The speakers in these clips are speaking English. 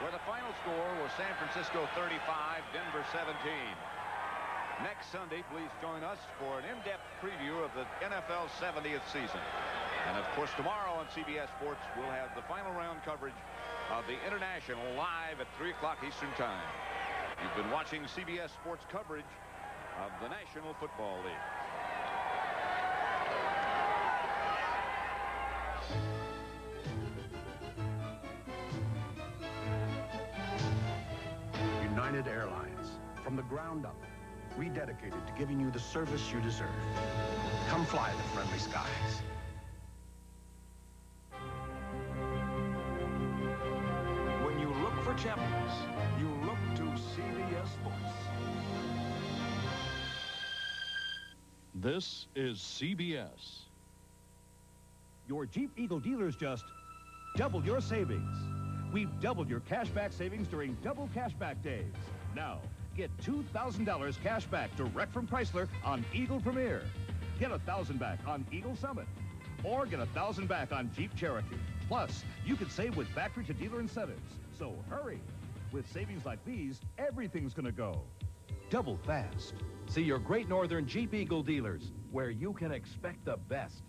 where the final score was San Francisco 35, Denver 17. Next Sunday, please join us for an in-depth preview of the NFL 70th season. And of course, tomorrow on CBS Sports, we'll have the final round coverage of the International live at 3 o'clock Eastern Time. You've been watching CBS Sports coverage of the National Football League. United Airlines, from the ground up, rededicated to giving you the service you deserve. Come fly the friendly skies. When you look for champions, you look to CBS Sports. This is CBS. Your Jeep Eagle dealers just doubled your savings. We've doubled your cashback savings during double cashback days. Now, get $2,000 cash back direct from Chrysler on Eagle Premier. Get $1,000 back on Eagle Summit. Or get $1,000 back on Jeep Cherokee. Plus, you can save with factory-to-dealer incentives. So hurry. With savings like these, everything's going to go double fast. See your Great Northern Jeep Eagle dealers, where you can expect the best.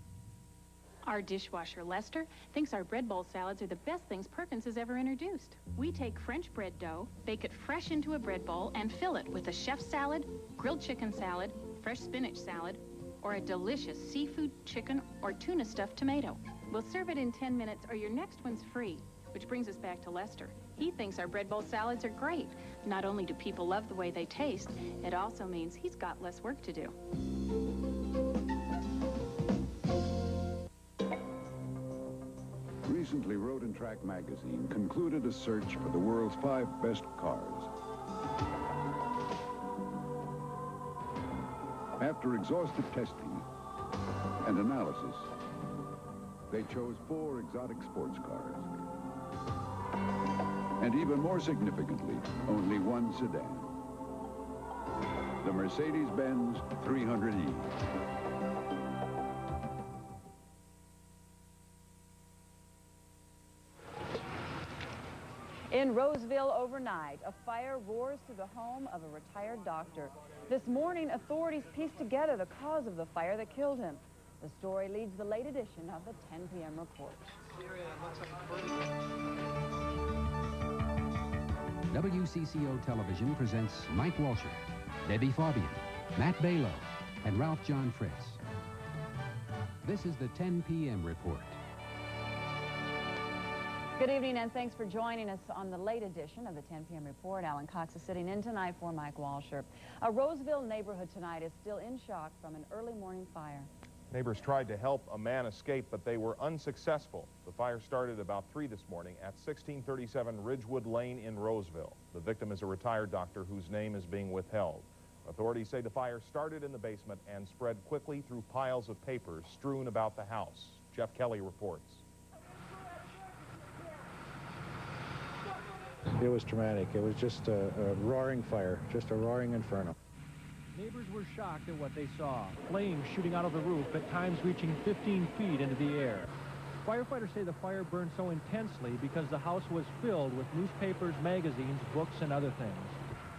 Our dishwasher, Lester, thinks our bread bowl salads are the best things Perkins has ever introduced. We take French bread dough, bake it fresh into a bread bowl, and fill it with a chef salad, grilled chicken salad, fresh spinach salad, or a delicious seafood, chicken, or tuna stuffed tomato. We'll serve it in 10 minutes or your next one's free, which brings us back to Lester. He thinks our bread bowl salads are great. Not only do people love the way they taste, it also means he's got less work to do. Recently, Road and Track magazine concluded a search for the world's 5 best cars. After exhaustive testing and analysis, they chose 4 exotic sports cars. And even more significantly, only 1 sedan. The Mercedes-Benz 300E. In Roseville overnight, a fire roars through the home of a retired doctor. This morning, authorities pieced together the cause of the fire that killed him. The story leads the late edition of the 10 p.m. report. WCCO Television presents Mike Walsher, Debbie Fabian, Matt Balow, and Ralph John Fritz. This is the 10 p.m. report. Good evening, and thanks for joining us on the late edition of the 10 p.m. report. Alan Cox is sitting in tonight for Mike Walsher. A Roseville neighborhood tonight is still in shock from an early morning fire. Neighbors tried to help a man escape, but they were unsuccessful. The fire started about 3 this morning at 1637 Ridgewood Lane in Roseville. The victim is a retired doctor whose name is being withheld. Authorities say the fire started in the basement and spread quickly through piles of papers strewn about the house. Jeff Kelly reports. It was traumatic. It was just a roaring fire, just a roaring inferno. Neighbors were shocked at what they saw. Flames shooting out of the roof, at times reaching 15 feet into the air. Firefighters say the fire burned so intensely because the house was filled with newspapers, magazines, books, and other things.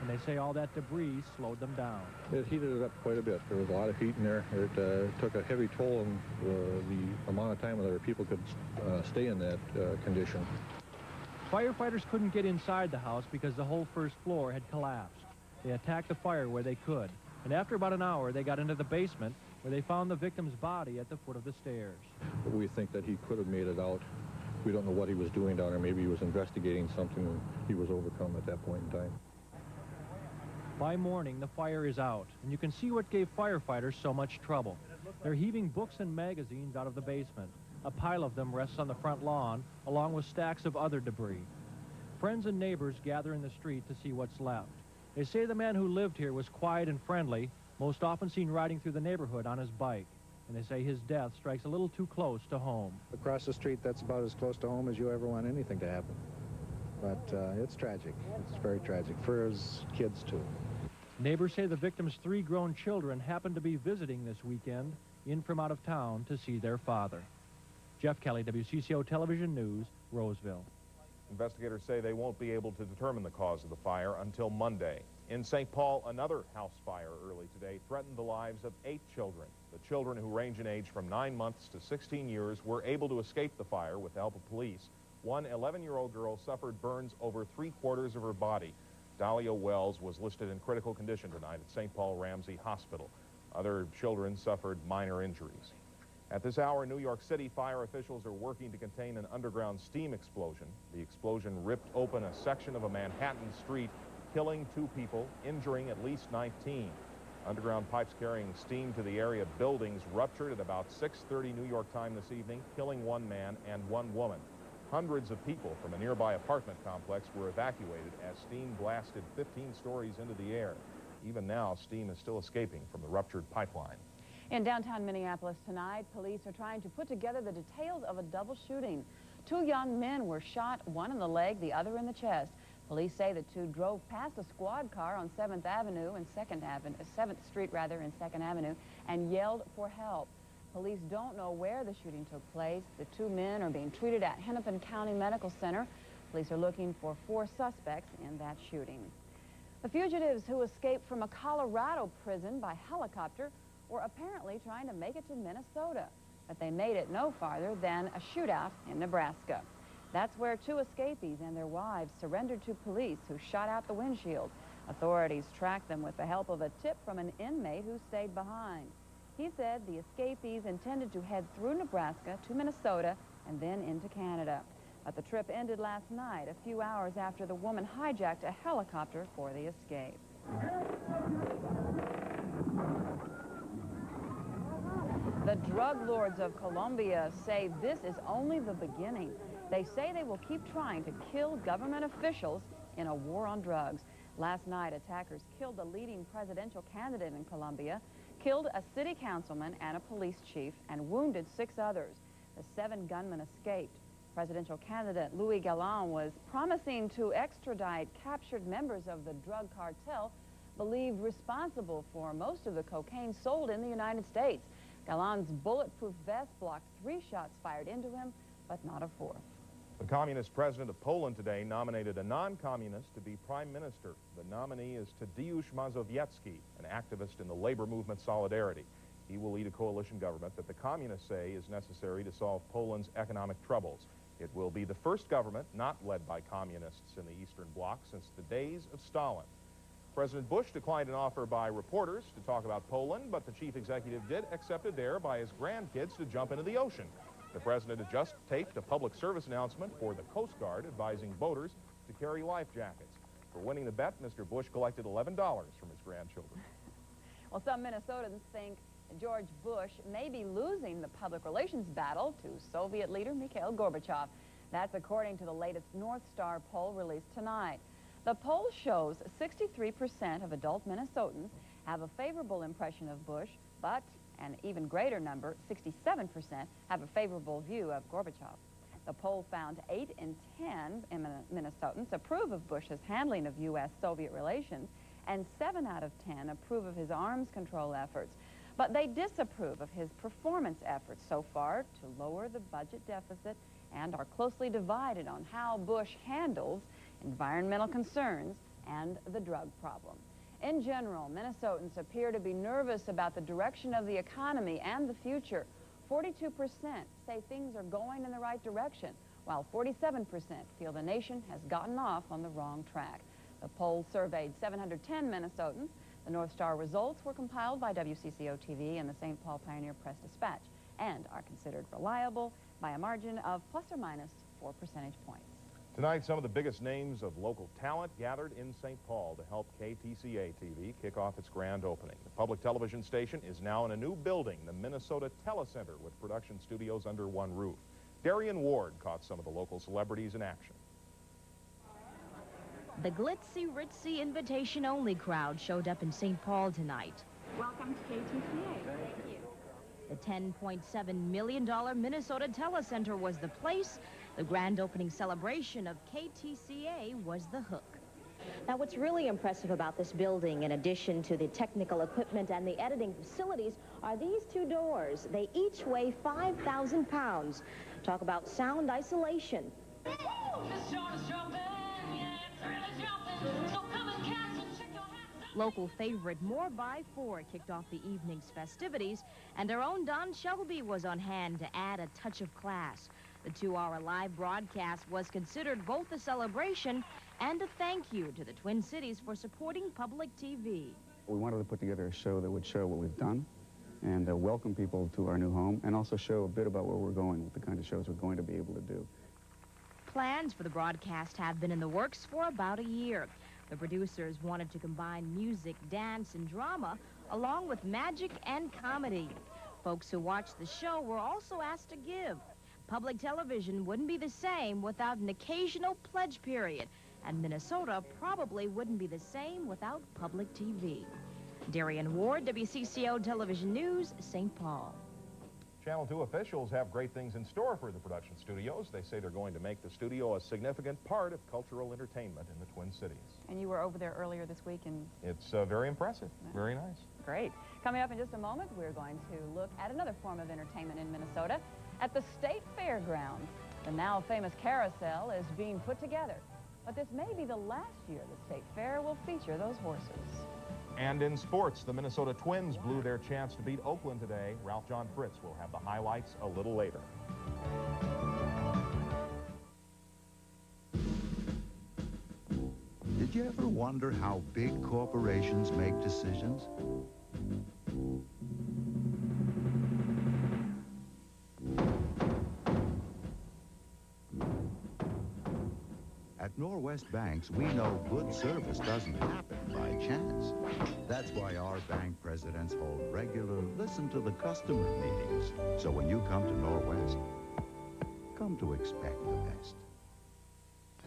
And they say all that debris slowed them down. It heated it up quite a bit. There was a lot of heat in there. It took a heavy toll on the amount of time that people could stay in that condition. Firefighters couldn't get inside the house because the whole first floor had collapsed. They attacked the fire where they could. And after about an hour, they got into the basement where they found the victim's body at the foot of the stairs. We think that he could have made it out. We don't know what he was doing down there. Maybe he was investigating something and he was overcome at that point in time. By morning, the fire is out, and you can see what gave firefighters so much trouble. They're heaving books and magazines out of the basement. A pile of them rests on the front lawn, along with stacks of other debris. Friends and neighbors gather in the street to see what's left. They say the man who lived here was quiet and friendly, most often seen riding through the neighborhood on his bike. And they say his death strikes a little too close to home. Across the street, that's about as close to home as you ever want anything to happen. But it's tragic. It's very tragic for his kids, too. Neighbors say the victim's 3 grown children happened to be visiting this weekend, in from out of town to see their father. Jeff Kelly, WCCO Television News, Roseville. Investigators say they won't be able to determine the cause of the fire until Monday. In St. Paul, another house fire early today threatened the lives of 8 children. The children, who range in age from 9 months to 16 years, were able to escape the fire with the help of police. One 11-year-old girl suffered burns over 3/4 of her body. Dahlia Wells was listed in critical condition tonight at St. Paul Ramsey Hospital. Other children suffered minor injuries. At this hour, New York City fire officials are working to contain an underground steam explosion. The explosion ripped open a section of a Manhattan street, killing 2 people, injuring at least 19. Underground pipes carrying steam to the area buildings ruptured at about 6:30 New York time this evening, killing 1 man and 1 woman. Hundreds of people from a nearby apartment complex were evacuated as steam blasted 15 stories into the air. Even now, steam is still escaping from the ruptured pipeline. In downtown Minneapolis tonight, police are trying to put together the details of a double shooting. 2 young men were shot, one in the leg, the other in the chest. Police say the 2 drove past a squad car on 7th Avenue and 7th Street and 2nd Avenue and yelled for help. Police don't know where the shooting took place. The 2 men are being treated at Hennepin County Medical Center. Police are looking for 4 suspects in that shooting. The fugitives who escaped from a Colorado prison by helicopter were apparently trying to make it to Minnesota, but they made it no farther than a shootout in Nebraska. That's where 2 escapees and their wives surrendered to police, who shot out the windshield. Authorities tracked them with the help of a tip from an inmate who stayed behind. He said the escapees intended to head through Nebraska to Minnesota and then into Canada. But the trip ended last night, a few hours after the woman hijacked a helicopter for the escape. The drug lords of Colombia say this is only the beginning. They say they will keep trying to kill government officials in a war on drugs. Last night, attackers killed the leading presidential candidate in Colombia, killed a city councilman and a police chief, and wounded 6 others. The 7 gunmen escaped. Presidential candidate Luis Galán was promising to extradite captured members of the drug cartel believed responsible for most of the cocaine sold in the United States. Galán's bulletproof vest blocked 3 shots fired into him, but not a 4th. The communist president of Poland today nominated a non-communist to be prime minister. The nominee is Tadeusz Mazowiecki, an activist in the labor movement Solidarity. He will lead a coalition government that the communists say is necessary to solve Poland's economic troubles. It will be the first government not led by communists in the Eastern Bloc since the days of Stalin. President Bush declined an offer by reporters to talk about Poland, but the chief executive did accept a dare by his grandkids to jump into the ocean. The president had just taped a public service announcement for the Coast Guard advising boaters to carry life jackets. For winning the bet, Mr. Bush collected $11 from his grandchildren. Well, some Minnesotans think George Bush may be losing the public relations battle to Soviet leader Mikhail Gorbachev. That's according to the latest North Star poll released tonight. The poll shows 63% of adult Minnesotans have a favorable impression of Bush, but an even greater number, 67%, have a favorable view of Gorbachev. The poll found 8 in 10 Minnesotans approve of Bush's handling of U.S.-Soviet relations, and 7 out of 10 approve of his arms control efforts. But they disapprove of his performance efforts so far to lower the budget deficit and are closely divided on how Bush handles environmental concerns and the drug problem. In general, Minnesotans appear to be nervous about the direction of the economy and the future. 42% say things are going in the right direction, while 47% feel the nation has gotten off on the wrong track. The poll surveyed 710 Minnesotans. The North Star results were compiled by WCCO TV and the St. Paul Pioneer Press Dispatch and are considered reliable by a margin of ±4 percentage points. Tonight, some of the biggest names of local talent gathered in St. Paul to help KTCA-TV kick off its grand opening. The public television station is now in a new building, the Minnesota Telecenter, with production studios under one roof. Darian Ward caught some of the local celebrities in action. The glitzy, ritzy, invitation-only crowd showed up in St. Paul tonight. Welcome to KTCA. Thank you. The $10.7 million Minnesota Telecenter was the place. The grand opening celebration of KTCA was the hook. Now, what's really impressive about this building, in addition to the technical equipment and the editing facilities, are these 2 doors. They each weigh 5,000 pounds. Talk about sound isolation. Local favorite More by 4 kicked off the evening's festivities, and our own Don Shelby was on hand to add a touch of class. The 2-hour live broadcast was considered both a celebration and a thank you to the Twin Cities for supporting public TV. We wanted to put together a show that would show what we've done and welcome people to our new home, and also show a bit about where we're going with the kind of shows we're going to be able to do. Plans for the broadcast have been in the works for about a year. The producers wanted to combine music, dance, and drama, along with magic and comedy. Folks who watched the show were also asked to give. Public television wouldn't be the same without an occasional pledge period, and Minnesota probably wouldn't be the same without public TV. Darian Ward, WCCO Television News, St. Paul. Channel 2 officials have great things in store for the production studios. They say they're going to make the studio a significant part of cultural entertainment in the Twin Cities. And you were over there earlier this week, and It's very impressive. Very nice. great. Coming up in just a moment, we're going to look at another form of entertainment in Minnesota at the State Fairgrounds. The now famous carousel is being put together. But this may be the last year the State Fair will feature those horses. And in sports, the Minnesota Twins blew their chance to beat Oakland today. Ralph John Fritz will have the highlights a little later. Did you ever wonder how big corporations make decisions? At Norwest Banks, we know good service doesn't happen by chance. That's why our bank presidents hold regular listen-to-the-customer meetings. So when you come to Norwest, come to expect the best.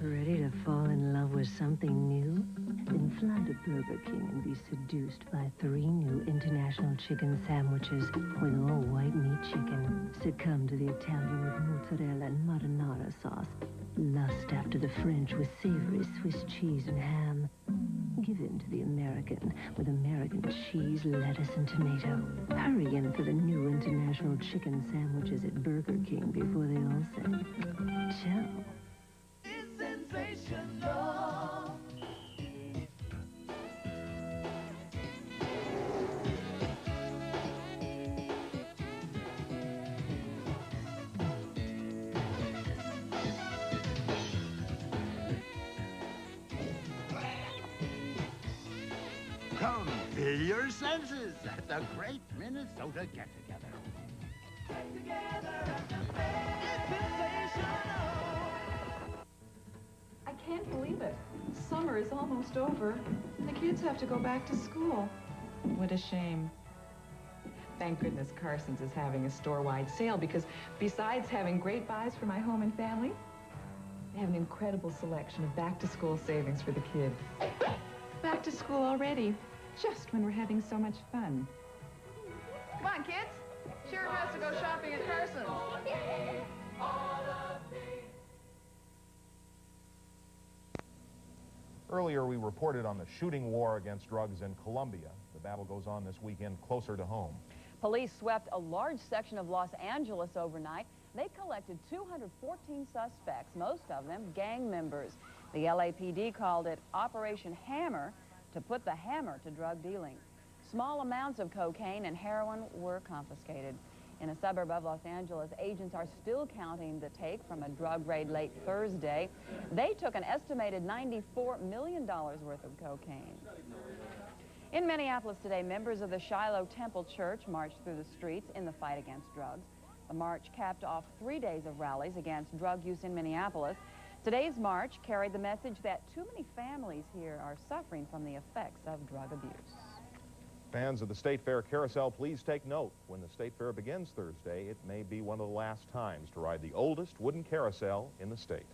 Ready to fall in love with something new? Then fly to Burger King and be seduced by 3 new international chicken sandwiches with all white meat chicken. Succumb to the Italian with mozzarella and marinara sauce. Lust after the French with savory Swiss cheese and ham. Give in to the American with American cheese, lettuce, and tomato. Hurry in for the new international chicken sandwiches at Burger King before they all say, ciao. Sensational. Come, fill your senses at the Great Minnesota Get-Together. I can't believe it. Summer is almost over, and the kids have to go back to school. What a shame. Thank goodness Carson's is having a store-wide sale, because besides having great buys for my home and family, they have an incredible selection of back-to-school savings for the kids. Back to school already, just when we're having so much fun. Come on, kids. Sheriff has to go shopping at Carson's. Earlier, we reported on the shooting war against drugs in Colombia. The battle goes on this weekend closer to home. Police swept a large section of Los Angeles overnight. They collected 214 suspects, most of them gang members. The LAPD called it Operation Hammer to put the hammer to drug dealing. Small amounts of cocaine and heroin were confiscated. In a suburb of Los Angeles, agents are still counting the take from a drug raid late Thursday. They took an estimated $94 million worth of cocaine. In Minneapolis today, members of the Shiloh Temple Church marched through the streets in the fight against drugs. The march capped off 3 days of rallies against drug use in Minneapolis. Today's march carried the message that too many families here are suffering from the effects of drug abuse. Fans of the State Fair Carousel, please take note. When the State Fair begins Thursday, it may be one of the last times to ride the oldest wooden carousel in the state.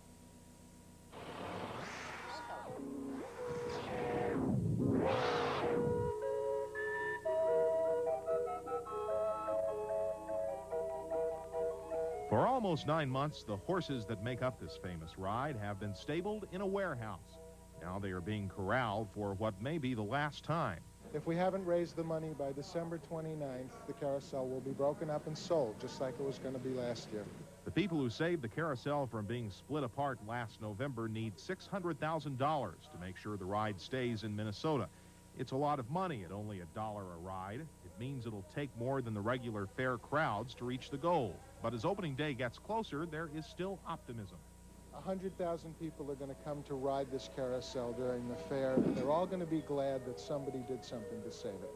For almost 9 months, the horses that make up this famous ride have been stabled in a warehouse. Now they are being corralled for what may be the last time. If we haven't raised the money by December 29th, the carousel will be broken up and sold, just like it was going to be last year. The people who saved the carousel from being split apart last November need $600,000 to make sure the ride stays in Minnesota. It's a lot of money at only $1 a ride. It means it'll take more than the regular fair crowds to reach the goal. But as opening day gets closer, there is still optimism. 100,000 people are going to come to ride this carousel during the fair, and they're all going to be glad that somebody did something to save it.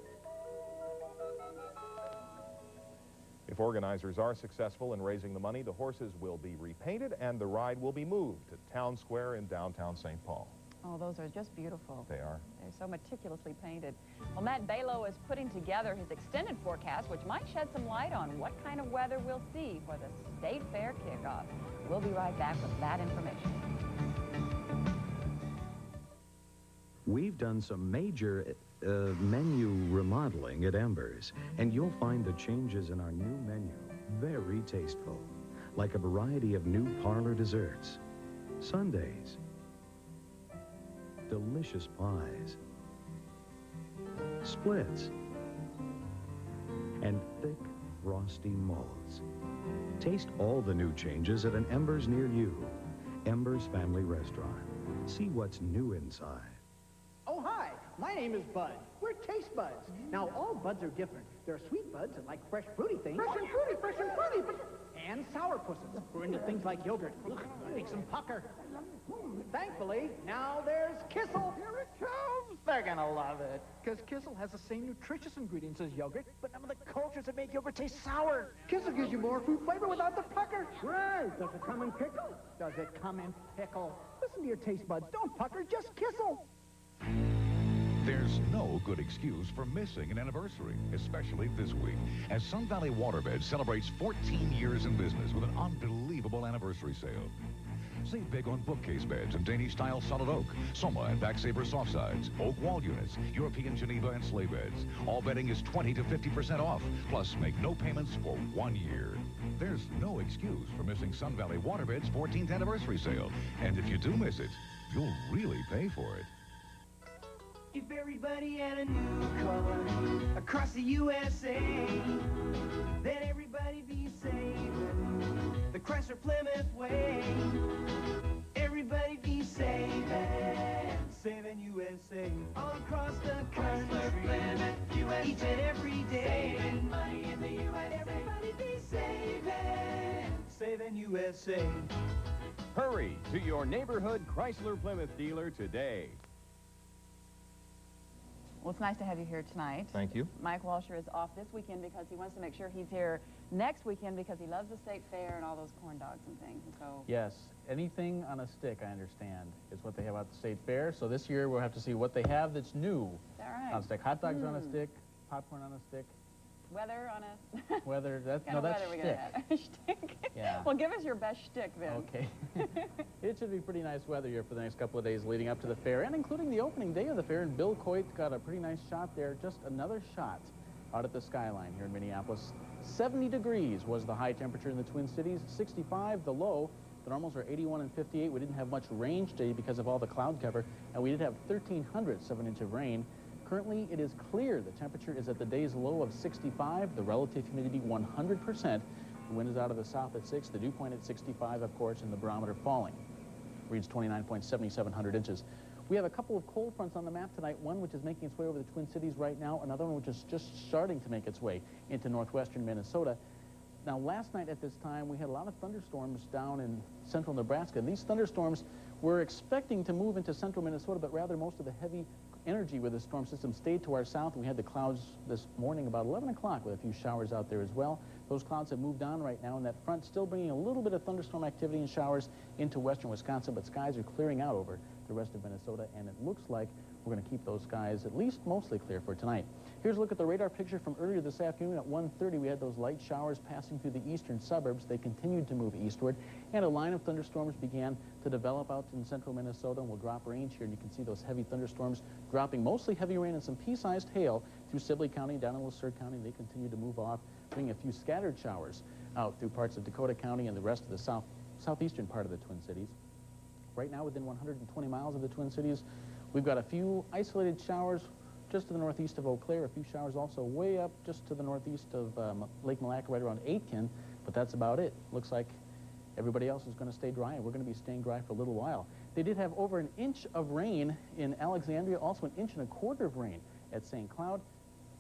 If organizers are successful in raising the money, the horses will be repainted and the ride will be moved to Town Square in downtown St. Paul. Oh, those are just beautiful. They are. They're so meticulously painted. Well, Matt Balow is putting together his extended forecast, which might shed some light on what kind of weather we'll see for the State Fair kickoff. We'll be right back with that information. We've done some major menu remodeling at Embers, and you'll find the changes in our new menu very tasteful, like a variety of new parlor desserts, sundaes, delicious pies, splits, and thick, frosty molds. Taste all the new changes at an Embers near you. Embers Family Restaurant. See what's new inside. Oh, hi. My name is Bud. We're Taste Buds. Now, all buds are different. There are sweet buds that like fresh, fruity things. Fresh and fruity. And sourpusses. We're into things like yogurt. Ugh, makes them pucker. Thankfully, now there's Kissel. Here it comes. They're gonna love it. Because Kissel has the same nutritious ingredients as yogurt, but none of the cultures that make yogurt taste sour. Kissel gives you more fruit flavor without the pucker. Right. Does it come in pickle? Does it come in pickle? Listen to your taste buds. Don't pucker, just Kissel. There's no good excuse for missing an anniversary, especially this week, as Sun Valley Waterbed celebrates 14 years in business with an unbelievable anniversary sale. Save big on bookcase beds and Danish-style solid oak, Soma and Backsaber soft sides, oak wall units, European Geneva and sleigh beds. All bedding is 20 to 50% off, plus make no payments for 1 year. There's no excuse for missing Sun Valley Waterbed's 14th anniversary sale, and if you do miss it, you'll really pay for it. If everybody had a new car across the USA, then everybody be saving the Chrysler Plymouth way. Everybody be saving USA. All across the country, Plymouth, USA. Each and every day, saving money in the USA. Everybody be saving USA. Hurry to your neighborhood Chrysler Plymouth dealer today. Well, it's nice to have you here tonight. Thank you. Mike Walsher is off this weekend because he wants to make sure he's here next weekend because he loves the state fair and all those corn dogs and things. And so yes, anything on a stick, I understand, is what they have at the state fair. So this year we'll have to see what they have that's new. Is that right? On a stick. Hot dogs on a stick, popcorn on a stick. Weather on a... Weather, that's, no, that's shtick. Shtick. Yeah. Well, give us your best shtick then. Okay. It should be pretty nice weather here for the next couple of days leading up to the fair, and including the opening day of the fair. And Bill Coit got a pretty nice shot there, just another shot out at the skyline here in Minneapolis. 70 degrees was the high temperature in the Twin Cities, 65 the low. The normals are 81 and 58. We didn't have much rain today because of all the cloud cover, and we did have 1,300 7-inch of rain. Currently, it is clear. The temperature is at the day's low of 65, the relative humidity 100%. The wind is out of the south at 6, the dew point at 65, of course, and the barometer falling. Reads 29.77 inches. We have a couple of cold fronts on the map tonight, one which is making its way over the Twin Cities right now, another one which is just starting to make its way into northwestern Minnesota. Now, last night at this time, we had a lot of thunderstorms down in central Nebraska. And these thunderstorms were expecting to move into central Minnesota, but rather most of the heavy energy with the storm system stayed to our south. We had the clouds this morning about 11 o'clock with a few showers out there as well. Those clouds have moved on right now, and that front still bringing a little bit of thunderstorm activity and showers into western Wisconsin, but skies are clearing out over the rest of Minnesota, and it looks like we're going to keep those skies at least mostly clear for tonight. Here's a look at the radar picture from earlier this afternoon. At 1:30, we had those light showers passing through the eastern suburbs. They continued to move eastward, and a line of thunderstorms began to develop out in central Minnesota, and will drop range here. And you can see those heavy thunderstorms dropping mostly heavy rain and some pea-sized hail through Sibley County, down in Lacerte County. They continue to move off, bringing a few scattered showers out through parts of Dakota County and the rest of the southeastern part of the Twin Cities. Right now, within 120 miles of the Twin Cities, we've got a few isolated showers just to the northeast of Eau Claire, a few showers also way up just to the northeast of Lake Malacca, right around Aitkin, but that's about it. Looks like Everybody else is going to stay dry, and we're going to be staying dry for a little while. They did have over an inch of rain in Alexandria, also an inch and a quarter of rain at St. Cloud.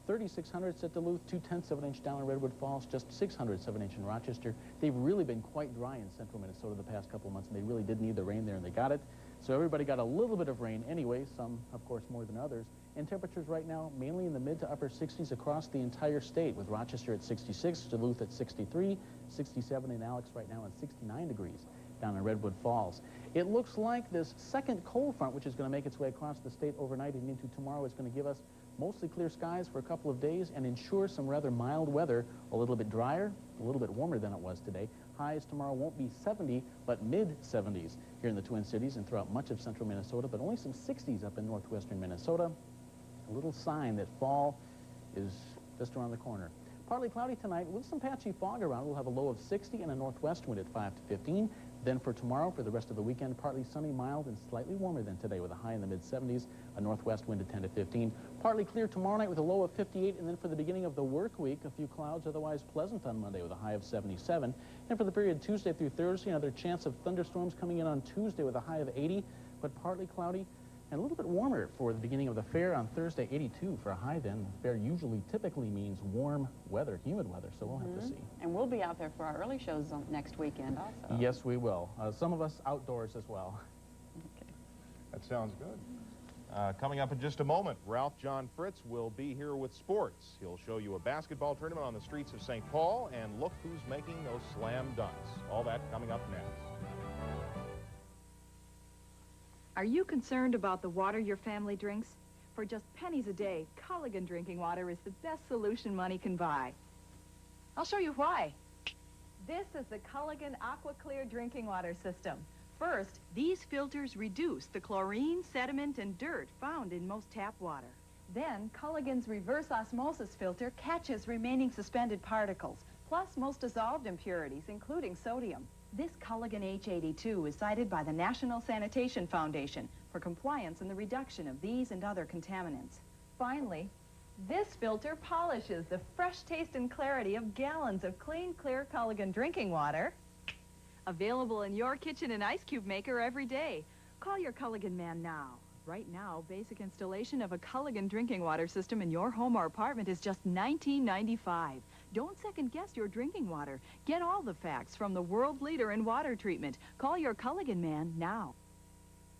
3,600 at Duluth, 2/10 of an inch down in Redwood Falls, just 600 of an inch in Rochester. They've really been quite dry in central Minnesota the past couple of months, and they really did need the rain there, and they got it. So everybody got a little bit of rain anyway, some, of course, more than others. And temperatures right now, mainly in the mid to upper 60s across the entire state, with Rochester at 66, Duluth at 63, 67 in Alex right now, and 69 degrees down in Redwood Falls. It looks like this second cold front, which is going to make its way across the state overnight and into tomorrow, is going to give us mostly clear skies for a couple of days and ensure some rather mild weather, a little bit drier, a little bit warmer than it was today. Highs tomorrow won't be 70, but mid-70s here in the Twin Cities and throughout much of central Minnesota, but only some 60s up in northwestern Minnesota. A little sign that fall is just around the corner. Partly cloudy tonight with some patchy fog around. We'll have a low of 60 and a northwest wind at 5 to 15. Then for tomorrow, for the rest of the weekend, partly sunny, mild, and slightly warmer than today with a high in the mid-70s, a northwest wind at 10 to 15. Partly clear tomorrow night with a low of 58, and then for the beginning of the work week, a few clouds, otherwise pleasant on Monday with a high of 77. And for the period Tuesday through Thursday, another chance of thunderstorms coming in on Tuesday with a high of 80, but partly cloudy. And a little bit warmer for the beginning of the fair on Thursday, 82 for a high then. Fair usually typically means warm weather, humid weather, so we'll have to see. And we'll be out there for our early shows next weekend also. Yes, we will. Some of us outdoors as well. Okay. That sounds good. Coming up in just a moment, Ralph John Fritz will be here with sports. He'll show you a basketball tournament on the streets of St. Paul, and look who's making those slam dunks. All that coming up next. Are you concerned about the water your family drinks? For just pennies a day, Culligan drinking water is the best solution money can buy. I'll show you why. This is the Culligan Aqua Clear drinking water system. First, these filters reduce the chlorine, sediment, and dirt found in most tap water. Then, Culligan's reverse osmosis filter catches remaining suspended particles, plus most dissolved impurities, including sodium. This Culligan H82 is cited by the National Sanitation Foundation for compliance in the reduction of these and other contaminants. Finally, this filter polishes the fresh taste and clarity of gallons of clean, clear Culligan drinking water. Available in your kitchen and ice cube maker every day. Call your Culligan man now. Right now, basic installation of a Culligan drinking water system in your home or apartment is just $19.95. Don't second-guess your drinking water. Get all the facts from the world leader in water treatment. Call your Culligan man now.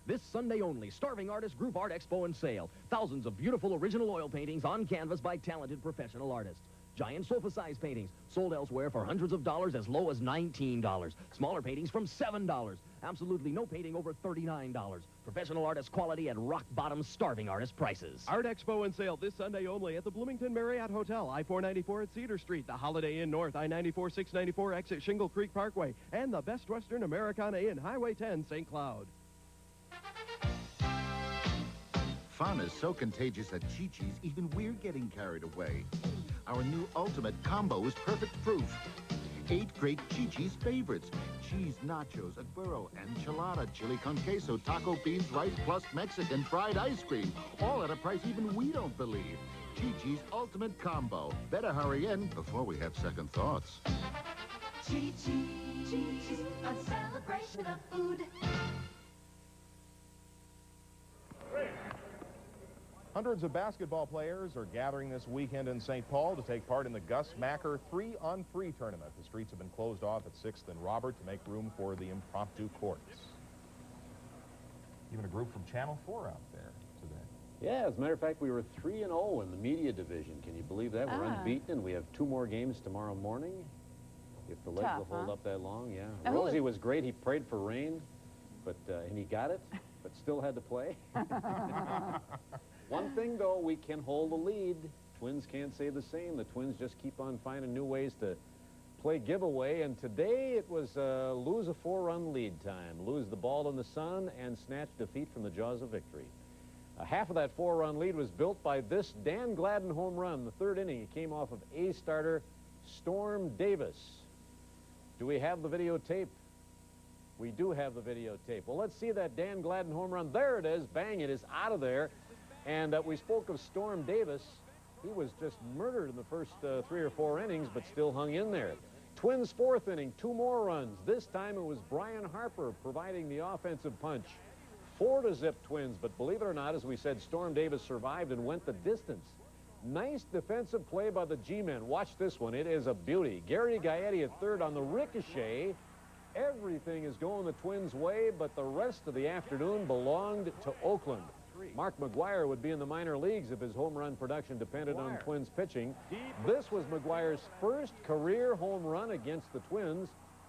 This Sunday only, Starving Artist Group Art Expo and Sale. Thousands of beautiful original oil paintings on canvas by talented professional artists. Giant sofa-sized paintings, sold elsewhere for hundreds of dollars as low as $19. Smaller paintings from $7. Absolutely no painting over $39. Professional artist quality at rock-bottom Starving Artist prices. Art Expo and Sale this Sunday only at the Bloomington Marriott Hotel, I-494 at Cedar Street, the Holiday Inn North, I-94-694 exit Shingle Creek Parkway, and the Best Western Americana Inn, Highway 10, St. Cloud. Fun is so contagious at Chi-Chi's, even we're getting carried away. Our new Ultimate Combo is perfect proof. 8 great Chi-Chi's favorites. Cheese nachos, a burro, enchilada, chili con queso, taco beans, rice plus Mexican fried ice cream. All at a price even we don't believe. Chi-Chi's Ultimate Combo. Better hurry in before we have second thoughts. Chi-Chi's, a celebration of food. Hundreds of basketball players are gathering this weekend in St. Paul to take part in the Gus Macker 3-on-3 tournament. The streets have been closed off at 6th and Robert to make room for the impromptu courts. Even a group from Channel 4 out there today. Yeah, as a matter of fact, we were 3-0 in the media division. Can you believe that? We're unbeaten, and we have 2 more games tomorrow morning. If the legs will hold up that long, yeah. Rosie was great. He prayed for rain, but and he got it, but still had to play. One thing, though, we can hold the lead. Twins can't say the same. The Twins just keep on finding new ways to play giveaway, and today it was lose a 4-run lead time. Lose the ball in the sun and snatch defeat from the jaws of victory. Half of that 4-run lead was built by this Dan Gladden home run. The 3rd inning, it came off of A starter Storm Davis. Do we have the videotape? We do have the videotape. Well, let's see that Dan Gladden home run. There it is. Bang, it is out of there. And we spoke of Storm Davis. He was just murdered in the first 3 or 4 innings, but still hung in there. Twins' fourth inning, 2 more runs. This time it was Brian Harper providing the offensive punch. 4-0 Twins, but believe it or not, as we said, Storm Davis survived and went the distance. Nice defensive play by the G-men. Watch this one. It is a beauty. Gary Gaetti at third on the ricochet. Everything is going the Twins' way, but the rest of the afternoon belonged to Oakland. Mark McGwire would be in the minor leagues if his home run production depended on Twins pitching. This was McGwire's first career home run against the Twins.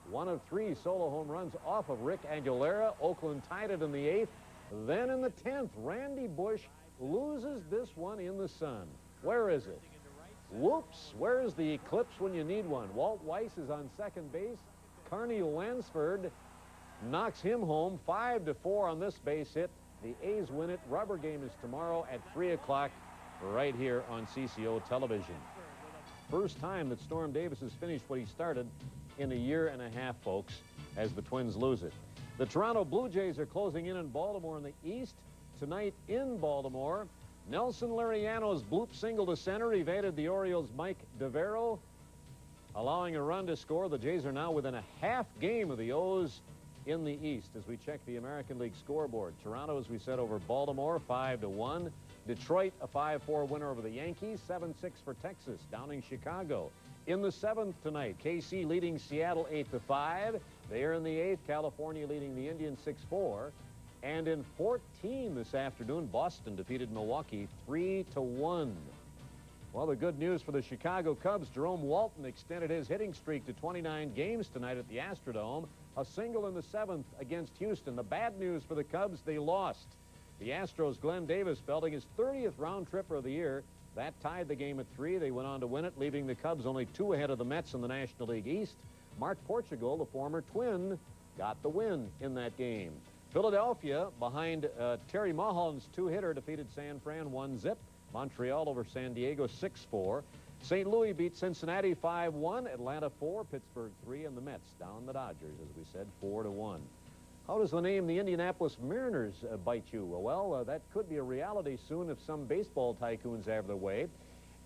1 of 3 solo home runs off of Rick Aguilera. Oakland tied it in the 8th. Then in the 10th, Randy Bush loses this one in the sun. Where is it? Whoops, where's the eclipse when you need one? Walt Weiss is on second base. Carney Lansford knocks him home. 5-4 on this base hit. The A's win it. Rubber game is tomorrow at 3 o'clock right here on CCO television. First time that Storm Davis has finished what he started in a year and a half, folks, as the Twins lose it. The Toronto Blue Jays are closing in on Baltimore in the East. Tonight in Baltimore, Nelson Lariano's bloop single to center evaded the Orioles' Mike DeVero, allowing a run to score. The Jays are now within a half game of the O's in the East as we check the American League scoreboard. Toronto, as we said, over Baltimore, 5-1. Detroit, a 5-4 winner over the Yankees, 7-6 for Texas, downing Chicago. In the 7th tonight, KC leading Seattle 8-5. They are in the 8th, California leading the Indians 6-4. And in 14 this afternoon, Boston defeated Milwaukee 3-1. Well, the good news for the Chicago Cubs, Jerome Walton extended his hitting streak to 29 games tonight at the Astrodome. A single in the 7th against Houston. The bad news for the Cubs, they lost. The Astros' Glenn Davis belting his 30th round tripper of the year. That tied the game at 3. They went on to win it, leaving the Cubs only 2 ahead of the Mets in the National League East. Mark Portugal, the former Twin, got the win in that game. Philadelphia, behind Terry Mulholland's 2-hitter, defeated San Fran 1-0. Montreal over San Diego 6-4. St. Louis beat Cincinnati 5-1, Atlanta 4, Pittsburgh 3, and the Mets down the Dodgers, as we said, 4-1. How does the name the Indianapolis Mariners bite you? Well, that could be a reality soon if some baseball tycoons have their way.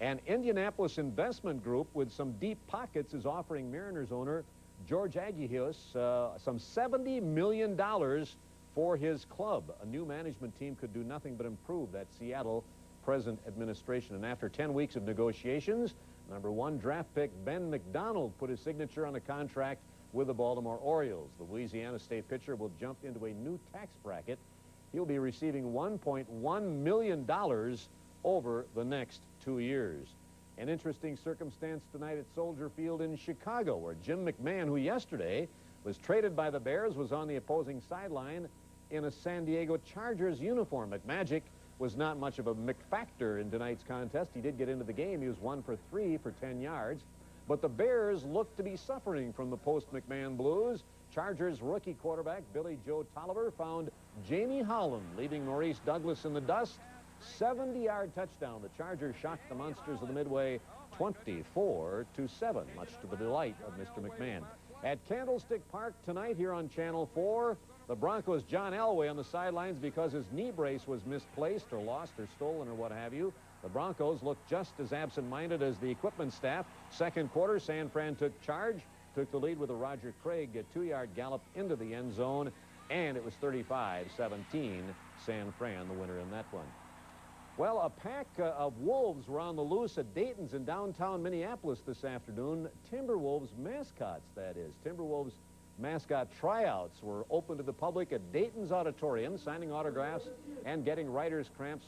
An Indianapolis investment group with some deep pockets is offering Mariners owner George Aguirre some $70 million for his club. A new management team could do nothing but improve that Seattle present administration. And after 10 weeks of negotiations, #1 draft pick Ben McDonald put his signature on a contract with the Baltimore Orioles. The Louisiana State pitcher will jump into a new tax bracket. He'll be receiving $1.1 million over the next 2 years. An interesting circumstance tonight at Soldier Field in Chicago, where Jim McMahon, who yesterday was traded by the Bears, was on the opposing sideline in a San Diego Chargers uniform. McMagic was not much of a McFactor in tonight's contest. He did get into the game. He was 1 for 3 for 10 yards. But the Bears looked to be suffering from the post-McMahon blues. Chargers rookie quarterback Billy Joe Tolliver found Jamie Holland leaving Maurice Douglas in the dust. 70-yard touchdown. The Chargers shocked the monsters of the Midway 24-7, much to the delight of Mr. McMahon. At Candlestick Park tonight here on Channel 4, the Broncos' John Elway on the sidelines because his knee brace was misplaced or lost or stolen or what have you. The Broncos looked just as absent-minded as the equipment staff. Second quarter, San Fran took charge, took the lead with a Roger Craig 2-yard gallop into the end zone, and it was 35-17, San Fran the winner in that one. Well, a pack of wolves were on the loose at Dayton's in downtown Minneapolis this afternoon. Timberwolves mascots, that is. Timberwolves mascot tryouts were open to the public at Dayton's Auditorium, signing autographs and getting writer's cramps.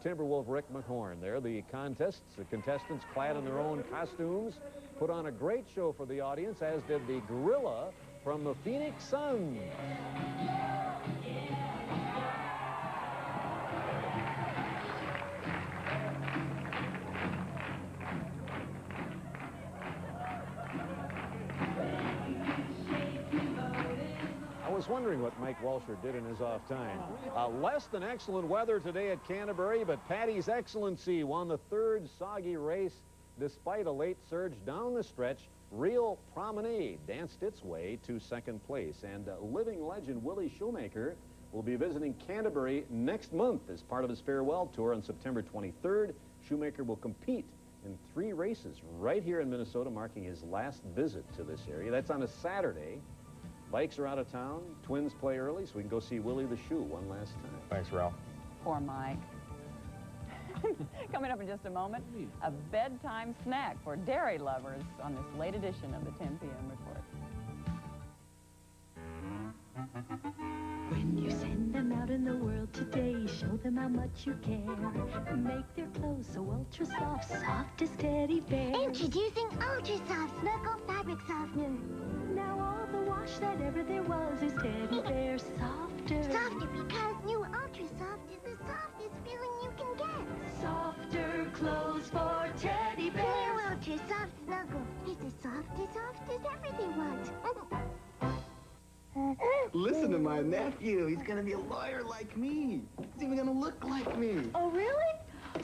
Timberwolf Rick McHorn there. The contestants clad in their own costumes, put on a great show for the audience, as did the gorilla from the Phoenix Suns. I was wondering what Mike Walsher did in his off time. Less than excellent weather today at Canterbury, but Patty's Excellency won the 3rd soggy race despite a late surge down the stretch. Real Promenade danced its way to 2nd place, and living legend Willie Shoemaker will be visiting Canterbury next month as part of his farewell tour on September 23rd. Shoemaker will compete in 3 races right here in Minnesota, marking his last visit to this area. That's on a Saturday. Bikes are out of town. Twins play early, so we can go see Willie the Shoe one last time. Thanks, Ralph. Poor Mike. Coming up in just a moment, a bedtime snack for dairy lovers on this late edition of the 10 p.m. report. When you send them out in the world today, show them how much you care. Make their clothes so ultra soft, soft as teddy bears. Introducing Ultra Soft Snuggle Fabric Softener. Now all the wash that ever there was is teddy bear softer. Softer because new Ultra Soft is the softest feeling you can get. Softer clothes for teddy bears. New Ultra Soft Snuggle is as soft as everything was. Listen to my nephew. He's gonna be a lawyer like me. He's even gonna look like me. Oh, really?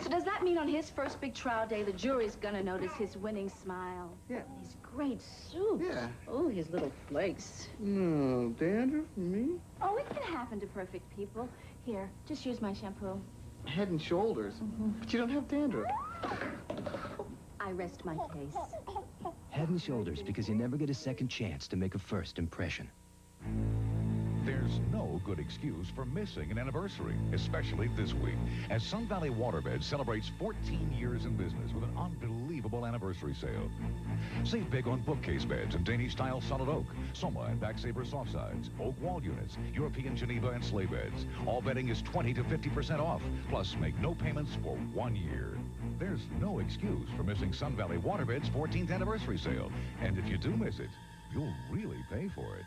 So does that mean on his first big trial day, the jury's gonna notice his winning smile? Yeah. His great suit. Yeah. Oh, his little flakes. No, dandruff for me? Oh, it can happen to perfect people. Here, just use my shampoo. Head and shoulders. But you don't have dandruff. I rest my case. Head and Shoulders, because you never get a second chance to make a first impression. There's no good excuse for missing an anniversary, especially this week, as Sun Valley Waterbed celebrates 14 years in business with an unbelievable anniversary sale. Save big on bookcase beds and Danish-style solid oak, Soma and Backsaber soft sides, oak wall units, European Geneva and sleigh beds. All bedding is 20 to 50% off, plus make no payments for 1 year. There's no excuse for missing Sun Valley Waterbed's 14th anniversary sale, and if you do miss it, you'll really pay for it.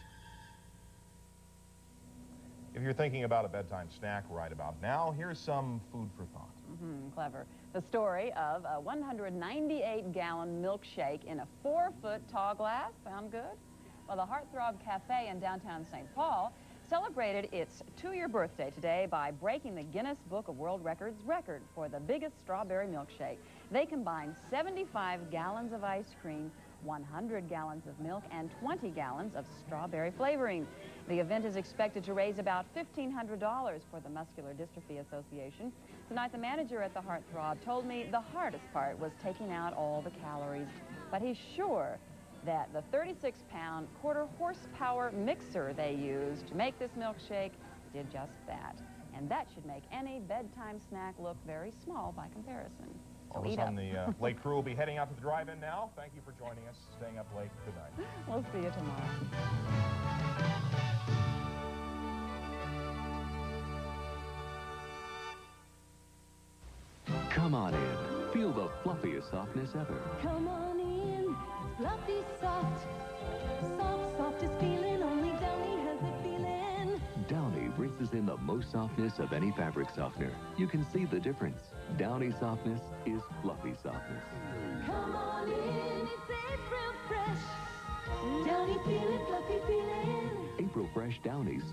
If you're thinking about a bedtime snack right about now, here's some food for thought. Clever. The story of a 198-gallon milkshake in a 4-foot tall glass. Sound good? Well, the Heartthrob Cafe in downtown St. Paul celebrated its 2-year birthday today by breaking the Guinness Book of World Records record for the biggest strawberry milkshake. They combined 75 gallons of ice cream, 100 gallons of milk, and 20 gallons of strawberry flavoring. The event is expected to raise about $1,500 for the Muscular Dystrophy Association. Tonight, the manager at the Heartthrob told me the hardest part was taking out all the calories, but he's sure that the 36-pound quarter-horsepower mixer they used to make this milkshake did just that. And that should make any bedtime snack look very small by comparison. So All of us on the late crew will be heading out to the drive-in now. Thank you for joining us, staying up late. Good night. We'll see you tomorrow. Come on in. Feel the fluffiest softness ever. Come on in, fluffy soft. Soft, softest feeling, only Downy has the feeling. Downy breathes in the most softness of any fabric softener. You can see the difference. Downy softness is fluffy softness. Come on in, it's April Fresh. Downy feeling, fluffy feeling. April Fresh Downy's